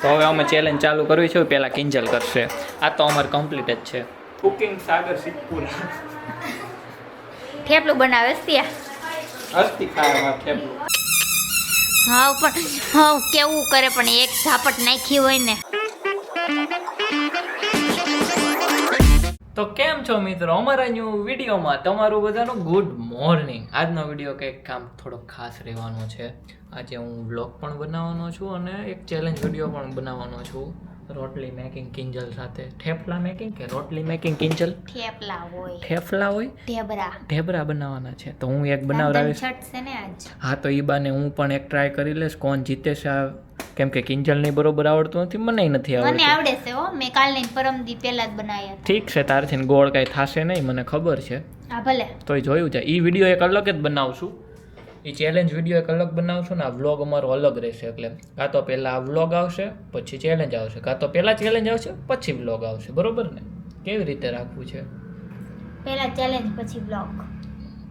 તો હવે અમે ચેલેન્જ ચાલુ કરવી છે. પહેલા કિંજલ કરશે. આ તો અમારે કમ્પ્લીટ જ છે. કુકિંગ સાગર સિદ્ધપુરા. થેપલું બનાવે ત્યાં અસ્તી ખાવા થેપલું. હા પણ હા કેવું કરે પણ એક ઝાપટ નાખી હોય ને. તો કેમ છો મિત્રો, અમારા ન્યૂ વિડીયોમાં તમારું બધાનું ગુડ મોર્નિંગ. આજનો વિડીયો કંઈક કામ થોડોક ખાસ રહેવાનો છે. આજે હું વ્લોગ પણ બનાવવાનો છું અને એક ચેલેન્જ વિડીયો પણ બનાવવાનો છું. રોટલી મેકિંગ કિંજલ સાથે. થેપલા મેકિંગ કે રોટલી મેકિંગ કિંજલ? થેપલા હોય. થેપલા હોય? ઢેબરા બનાવવાના છે. તો હું એક બનાવડાવીશ. છે ને આજ. હા તો એ બાને હું પણ એક ટ્રાય કરી લઈશ કોણ જીતે છે. કેમ કે કિંજલ ને બરોબર આવડતું નથી, મને નથી આવડતું. મને આવડે છે હો, મેં કાલની પરમદી પહેલા જ બનાવ્યા હતા. ઠીક છે, તારથી ગોળ કઈ થાશે નહીં, મને ખબર છે. હા ભલે. તોય જોયું છે. એ વિડીયો એક અલગ જ બનાવશું. એ ચેલેન્જ વિડીયો એક અલગ બનાવશું ને આ વ્લોગ અમારો અલગ રહેશે. એટલે કાં તો પહેલાં આ વ્લોગ આવશે પછી ચેલેન્જ આવશે, કાં તો પહેલાં ચેલેન્જ આવશે પછી વ્લોગ આવશે. બરોબર ને? કેવી રીતે રાખવું છે? પહેલા ચેલેન્જ પછી વ્લોગ.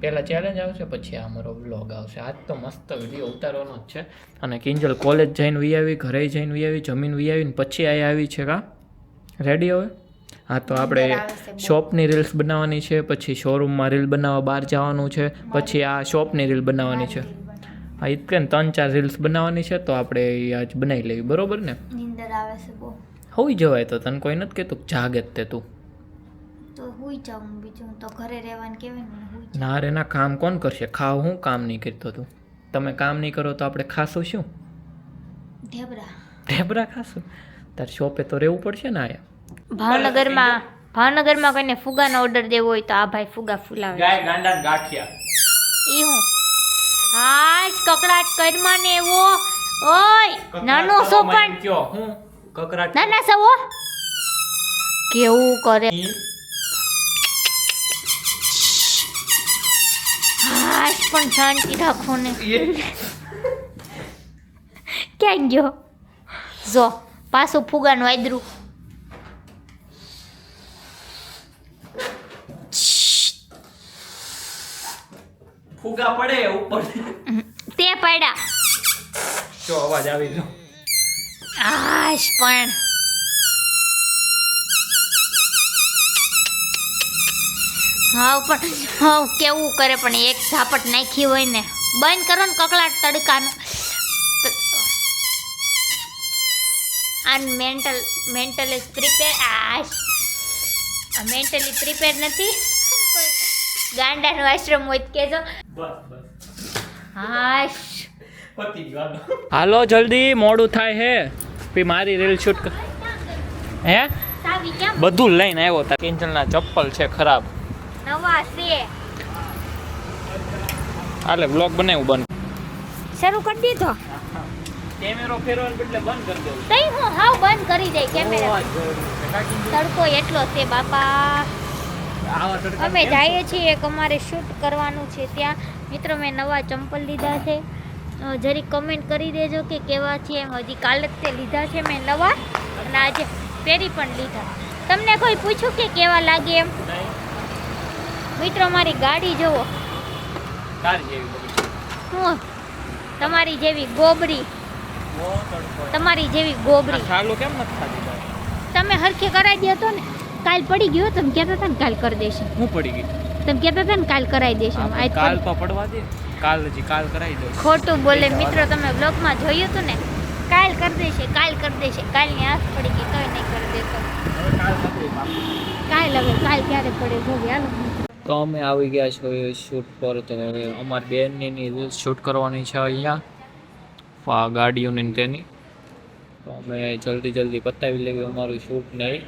પહેલાં ચેલેન્જ આવશે પછી આ અમારો વ્લોગ આવશે. આજ તો મસ્ત વિડીયો ઉતારવાનો જ છે. અને કિંજલ કોલેજ જઈને વી આવી, ઘરે જઈને વી આવી, જમીન વી આવીને પછી આ આવી છે. કા રેડી હવે? હા તો આપણે શોપની રીલ્સ બનાવવાની છે, પછી શોરૂમમાં રીલ બનાવવા બહાર જવાનું છે, પછી આ શોપની રીલ બનાવવાની છે. હા એ કે 3-4 રીલ્સ બનાવવાની છે. તો આપણે આજ બનાવી લેવી. બરોબર ને? નીંદર આવે છે બહુ. હોઈ જવાય તો તને કોઈ નથી કહેતું જાગે જ તે તું તો હુઈ જાઉં. બીજું તો ઘરે રહેવાનું કહેવાય ને હુઈ. ના રે ના, કામ કોણ કરશે? ખાવ હું કામ નહીં કરતો તું. તમે કામ નહીં કરો તો આપણે ખાશું શું? ઢેબરા ખાશું. તાર શોપે તો રહેવું પડશે ને. આયા ભાવનગરમાં કોઈને ફુગાનો ઓર્ડર દેવો હોય તો આ ભાઈ ફુગા ફૂલાવે. ગાય ગાંડા ગાંઠિયા ઈ હું હાજ કકડાટ કરમાં ને એવો. ઓય નાનો સોપણ કયો હું કકરાટ નાના સવો કેવું કરે. હાજ પણ શાંતિ રાખો ને. ક્યાં ગયો? જો પાછું ફુગાનું આદરું. ફુગા પડે ઉપર તે પડ્યા. જો અવાજ આવી ગયો. આશ પણ હા કેવું કરે પણ એક ઝાપટ નાખી હોય ને. બંધ કરો ને કકળાટ તડકાનો. આન મેન્ટલી પ્રિપેર. આશ આ મેન્ટલી પ્રિપેર નથી. ગાંડાનો આશ્રમ હોય તો કહેજો. હાશ હાલો જલ્દી, મોડું થાય હે. પી મારી રીલ શૂટ કર. હે સાવી કેમ બધું લઈને આવ્યો તા. કિંજલના ચપ્પલ છે ખરાબ. નવા છે. હાલે વ્લોગ બનાવ્યું બંધ. શરૂ કરી દીધો. કેમેરો ફેરવાને બદલે બંધ કરી દઉં. તઈ હું હાવ બંધ કરી દઈ કેમેરા. તડકો એટલો છે બાપા. અમે જઈએ છીએ એક અમારે શૂટ કરવાનું છે ત્યાં. મિત્રો મેં નવા ચંપલ લીધા છે. જરી કમેન્ટ કરી દેજો કે કેવા છે. એમ હજી કાલે જ તે લીધા છે મેં નવા અને આજે પહેરી પણ લીધા. તમને કોઈ પૂછ્યું કે કેવા લાગે એમ? મિત્રો મારી ગાડી જુઓ. હું તમારી જેવી ગોબરી. તમારી જેવી ગોબરી. કેમ નથી ખાતી? તમે હરખે કરાવી દો તો ને. કાલ પડી ગયો. તમે કહેતા હતા ને કાલ કરી દેશે. હું પડી ગઈ? તમે કહેતા હતા ને કાલ કરાવી દેશે. કાલ તો પડવા દે. કાલ કરાવી દો. ખોટું બોલે મિત્રો. તમે બ્લોગમાં જોયું હતું ને. કાલ કરી દેશે, કાલ કરી દેશે. કાલની આસ પડી ગઈ તોય નહીં કરી દેતો. કાલ હવે કાલ ક્યારે પડે જોવી. હાલો તો અમે આવી ગયા છીએ શૂટ પર. તો હવે અમારી બેનની રીલ્સ શૂટ કરવાની છે અહીંયા ગાડીઓની તેની. તો અમે જલ્દી પતાવી લેવી અમારું શૂટ નહીં.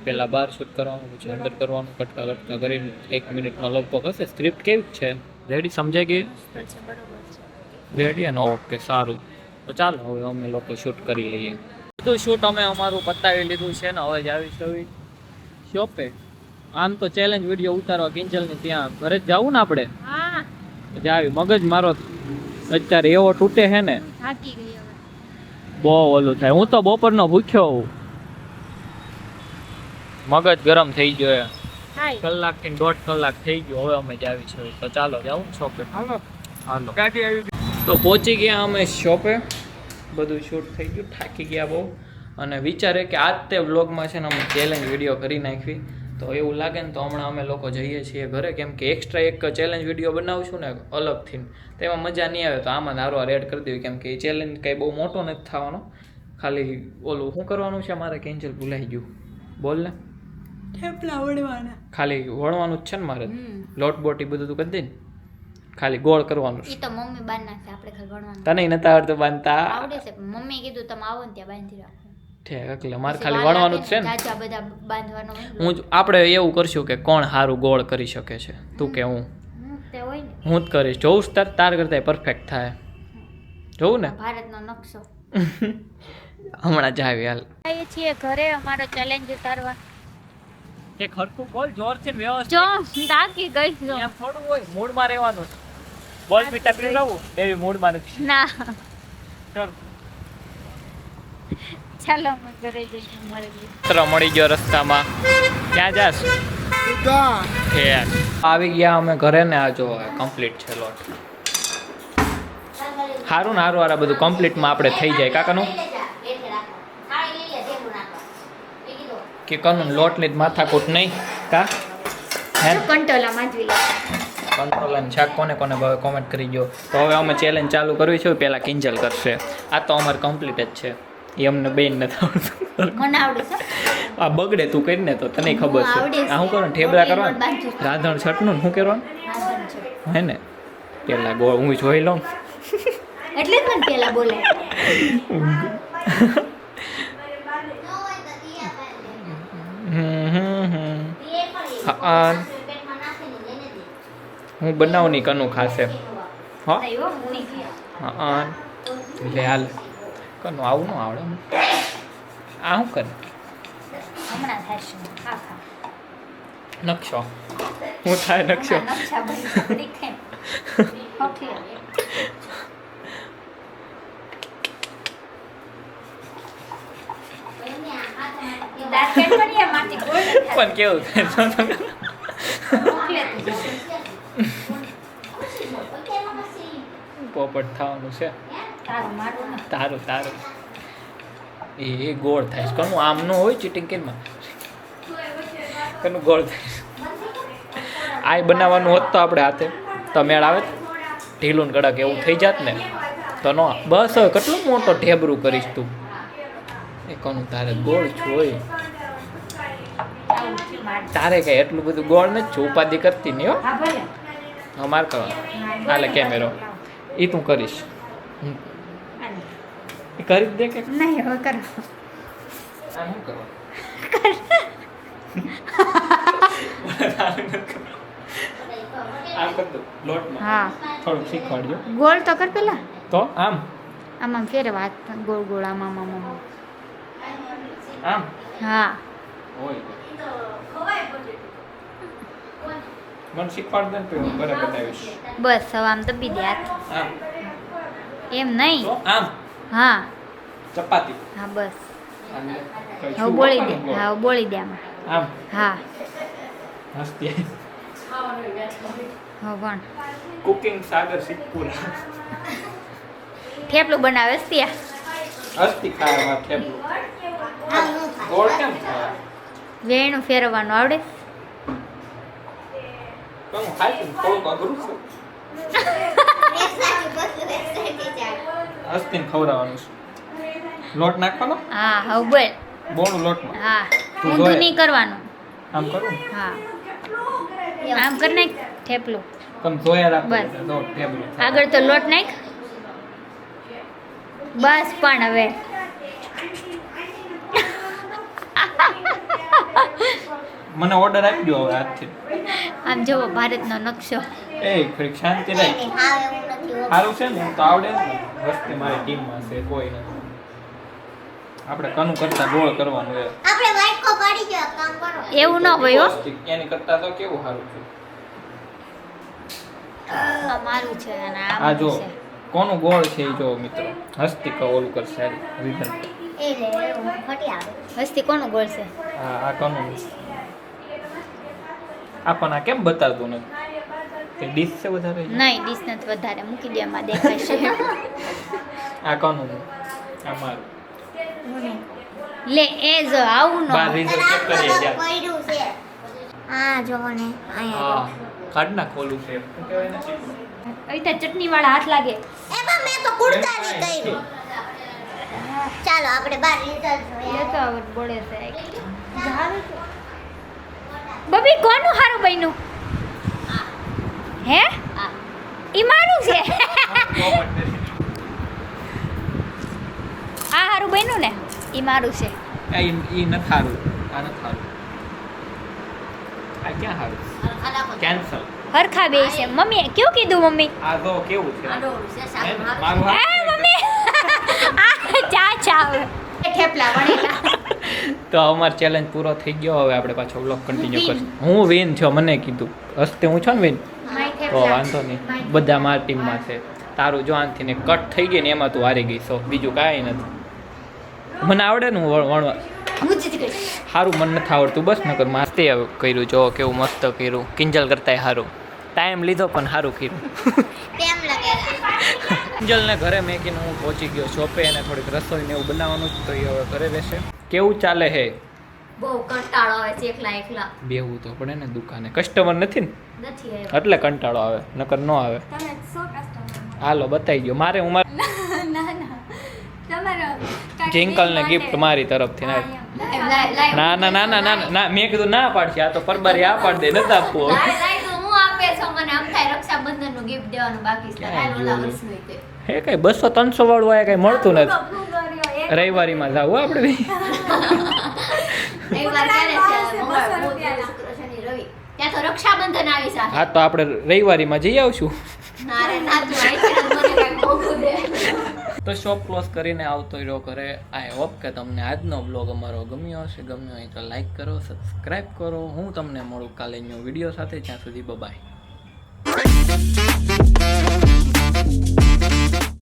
પહેલાં બહાર શૂટ કરવાનું, પછી અંદર કરવાનું. કટકા કરીને 1 મિનિટનો લગભગ હશે. સ્ક્રિપ્ટ કેવી છે? રેડી? સમજાઈ ગઈ? રેડી ને? ઓકે સારું. તો ચાલો હવે અમે લોકો શૂટ કરી લઈએ. બધું શૂટ અમે અમારું પતાવી લીધું છે ને. હવે જ આવી શોપે. આમ તો ચેલેન્જ વિડીયો ઉતારવા કિંજલની ત્યાં ઘરે જ જવું ને આપણે. જાવી. મગજ મારો અત્યારે એવો તૂટે છે ને. થાકી ગઈ હવે. બહુ ઓલું થાય. હું તો બપોરનો ભૂખ્યો હોઉં. મગજ ગરમ થઈ ગયો. કલાક થી 1.5 કલાક થઈ ગયો. હવે અમે જાવી છે. તો ચાલો જાવું શોપે. હાલો ગાડી આવી. તો પહોંચી ગયા અમે શોપે. બધું શૂટ થઈ ગયું. થાકી ગયા બહુ. અને વિચારે કે આજ તે વ્લોગમાં છે ને અમે ચેલેન્જ વિડીયો કરી નાખવી. તો એવું લાગે ને તો હમણાં અમે લોકો જઈએ છીએ ઘરે, કેમ કે એક્સ્ટ્રા એક ચેલેન્જ વિડીયો બનાવશું ને અલગથી, તેમાં મજા નહીં આવે. તો આમાં હારો એડ કરી દેવી, કેમ કે એ ચેલેન્જ કંઈ બહુ મોટો નથી થવાનો. ખાલી ઓલું શું કરવાનું છે મારે, કેન્સલ ભૂલાઈ ગયું, બોલ ને. થેપલા વળવાના, ખાલી વણવાનું જ છે ને મારે. લોટ બોટ એ બધું તું કરી દે ને, ખાલી ગોળ કરવાનું છે. ઈ તો મમ્મી બાંધના છે, આપણે ખાલી વણવાનું. તને નથી આવડતું બાંધતા? આવડે છે, મમ્મી કીધું તમે આવો ને ત્યાં બાંધી રાખો. ઠીક, એટલે મારે ખાલી વણવાનું જ છે ને. જાજા બધા બાંધવાનો હોય ને. હું આપણે એવું કરશું કે કોણ સારું ગોળ કરી શકે છે, તું કે હું? તે હોય ને હું જ કરીશ. જોઉં તાર કરતા પરફેક્ટ થાય, જોઉં ને. ભારતનો નકશો. હમણાં જાવી હાલ. આવીએ છીએ ઘરે અમારો ચેલેન્જ ઉતારવા. એક હરખું બોલ, જોરથી વ્યવસ્થિત. જો તાકી ગઈ જો. એમ થોડું હોય, મૂડમાં રહેવાનું. બોલ પીટા પીવડાવું, એવી મૂડમાં નથી. ના ચાલ ચાલો અમે ઘરે જઈએ. મિત્ર મળી ગયો રસ્તામાં. ક્યાં જાસ? આવી ગયા અમે ઘરે ને. આ જો કમ્પ્લીટ છે લોટ. સારું ને સારું આ બધું કમ્પ્લીટમાં આપણે થઈ જાય. કાકાનું કે કનું લોટની જ માથાકૂટ નહીં કા હે? કંટોલા માંજવી લે. કંટ્રોલ અને શાક કોને કોને ભાવે કોમેન્ટ કરી દો. તો હવે અમે ચેલેન્જ ચાલુ કરવી છે. પહેલાં કિંજલ કરશે. આ તો અમારે કમ્પ્લીટ જ છે. એ અમને બેન નથી આવડતું. મને આવડે છે. આ બગડે તું કરીને તો તને ખબર છે. આ શું કરવાનું? ઠેબરા કરવાનું, રાંધણ છટનું શું કરવાનું હે ને? પહેલાં ગોળ હું જોઈ લઉં એટલે જ મને પેલા બોલે. હા હું બનાવું નહીં, કનું ખાશે. હા હા એટલે હાલ કનું આવું ન આવડે. આ શું કરે? હમણાં થાશે. હા હા. નકશો હું થાય નકશો. નકશા બની દેખાય. ઓકે. પણ કેવું થાય પોપટ થવાનું છે. તારું તારું એ ગોળ થાય છે. કનું આમ નો હોય ચીટિંગ કેમાં કનું ગોળ થાય. આ બનાવવાનું હોત તો આપણે હાથે તો મેળ આવે, ઢીલું ને કડક એવું થઈ જાત ને તો નો. બસ હવે કેટલું મોટો ઢેબરું કરીશ તું. એ કનું તારે ગોળ હોય, તારે કઈ એટલું બધું ગોળ નથી. ઉપાધિ કરતી નહીં હો. અમારે કરવાનું હાલે કેમેરો એ તું કરીશ. એ કરી દે કે નહીં હવે કરો. આ શું કરવાનું? આમ કર દો લોટમાં. હા થોડુંક શીખવાડજો. ગોળ તો કર પેલા. તો આમ આમ આમ ફેરવા હાથ ગોળ ગોળ આમ આમ આમ આમ. આમ હા હોય મને શીખવાડ દે ને તો હું ઘરે બતાવીશ. બસ હવે આમ દબી દે હાથ. આમ એમ નહીં. તો આમ હા ચપાતી. હા બસ. આમ લે. કઈ હવે શું બોળી દે. આપવાનું ગોળ? હા હવે બોળી દે આમાં. આમ હા હસતી હવે પણ કુકિંગ સાગર શીખપુરા. થેપલું બનાવે છે. હસતી ખાય માં થેપલું. ગોળ કેમ થાય? વેણું ફેરવવાનું આવડે. કોણ ખાય છે? થોડુંક અઘરું છે. હસ્તીને ખવડાવવાનું છે. લોટ નાખવાનો હા હવે બોલ. બોણું લોટમાં હા તું ઊંધું જોઈ. નહીં કરવાનું. આમ કરું હા આમ કર નાખ થેપલું. તમે જોયા રાખો બસ. એટલે લોટ ઢેબરું થાય. આગળ તો લોટ નાખ. બસ પણ હવે મને ઓર્ડર આપી દો હવે આજથી. આમ જોવો ભારતનો નકશો. એ ઘડીક શાંતિ રાખ. સારું છે ને તો આવડે જ ને. વસ્તી મારી ટીમમાં છે કોઈ નથી. આપણે કનું કરતા ગોળ કરવાનું એ. એવું ન હોય હો. એની કરતા તો કેવું સારું છે. આ મારું છે અને આ આ જો મારું છે. કોનું ગોળ છે એ જો મિત્રો. હસ્તી કા ઓલું કરશે રિઝલ્ટ. હસ્તી કોનું ગોળ છે? આ કનું આપણને કેમ બતાવતું નથી કે ડીશ છે વધારે? નહીં ડીશ નથી વધારે. મૂકી દે એમાં દેખાશે. આ કનું અમારું લે એ જો આવું નો બાર રિઝલ્ટ ચેક કરીએ યાર પડ્યું છે આ જો ને અહીંયા હા કાઢ ના ખોલું છે શું કહેવાય ને અહીં ચટણી વાળા હાથ લાગે એમાં મેં તો કુર્તાની કર્યું. ચાલો આપણે બાર રિઝલ્ટ જોઈએ. લેતો આવત બોલે છે બબી કોનું હારું બન્યું હે ઈ મારું છે આ હારું બન્યું ને ઈ મારું છે ઈ ન થારું આ ન થારું આ ક્યાં હારું કેન્સલ હરખા બે છે મમ્મી કેવું કીધું મમ્મી આ જો કેવું છે આ ડોરું છે, હે સારું ને? મારું. મારું એ હાથ મમ્મી આ ચા ચા થેપલા વણેલા. તો અમારો ચેલેન્જ પૂરો થઈ ગયો હવે આપણે પાછો વ્લોગ કન્ટિન્યુ કરશું હું વિન છો મને કીધું હસ્તે હું છું ને વિન તો વાંધો નહીં બધા મારી ટીમમાં છે તારું જો આનથી ને કટ થઈ ગઈ ને એમાં તું હારી ગઈ સો બીજું કાંઈ નથી મને આવડે ને હું વણવા હું જીતી ગઈ. સારું મને નથી આવડતું બસ નકર માસ્તે કર્યું જો કેવું મસ્ત કર્યું કિંજલ કરતાંય સારું ટાઈમ લીધો પણ સારું કર્યું તેમ લાગેલા. કિંજલને ઘરે મેકીને હું પહોંચી ગયો શોપે અને થોડીક રસોઈને એવું બનાવવાનું જ તો એ હવે ઘરે રહેશે કેવું ચાલે હે બહુ કંટાળો આવે છે એકલા એકલા. બેવું તો પડે ને દુકાને કસ્ટમર નથી ને નથી આવ્યો. એટલે કંટાળો આવે નકર ન આવે તમે સો કસ્ટમર. હાલો બતાવી ગયો મારે હું મારે ના ના. તમારો જિંકલને ગિફ્ટ મારી તરફથી ના લાય ના ના ના ના ના ના મેં કીધું ના પાડશે આ તો પરબારી આ પાડ દે નથી આપવું હવે. લાય તો હું આપે છો મને આમ થાય રક્ષાબંધનનું ગિફ્ટ દેવાનું બાકી છે. ક્યાં લાય ઓલા જોયું? વર્ષનું તે. હે કઈ 200-300 વાળું આ કઈ મળતું નથી રવિવારીમાં જાવું આપણે એક વાર ક્યારે છે? મંગળ, બુધ, શુક્ર, શનિ, રવિ. ત્યાં તો રક્ષાબંધન આવી છે. હા તો આપણે રવિવારીમાં જઈ આવશું ના રે ના તું આઈ મને કાંઈ મોંઘું દે. તો શોપ ક્લોઝ કરીને આવતો રહ્યો ઘરે આઈ હોપ કે તમને આજનો બ્લોગ અમારો ગમ્યો હશે ગમ્યો હોય તો લાઈક કરો સબસ્ક્રાઈબ કરો હું તમને મળું કાલે ન્યૂ વિડીયો સાથે જ્યાં સુધી બાય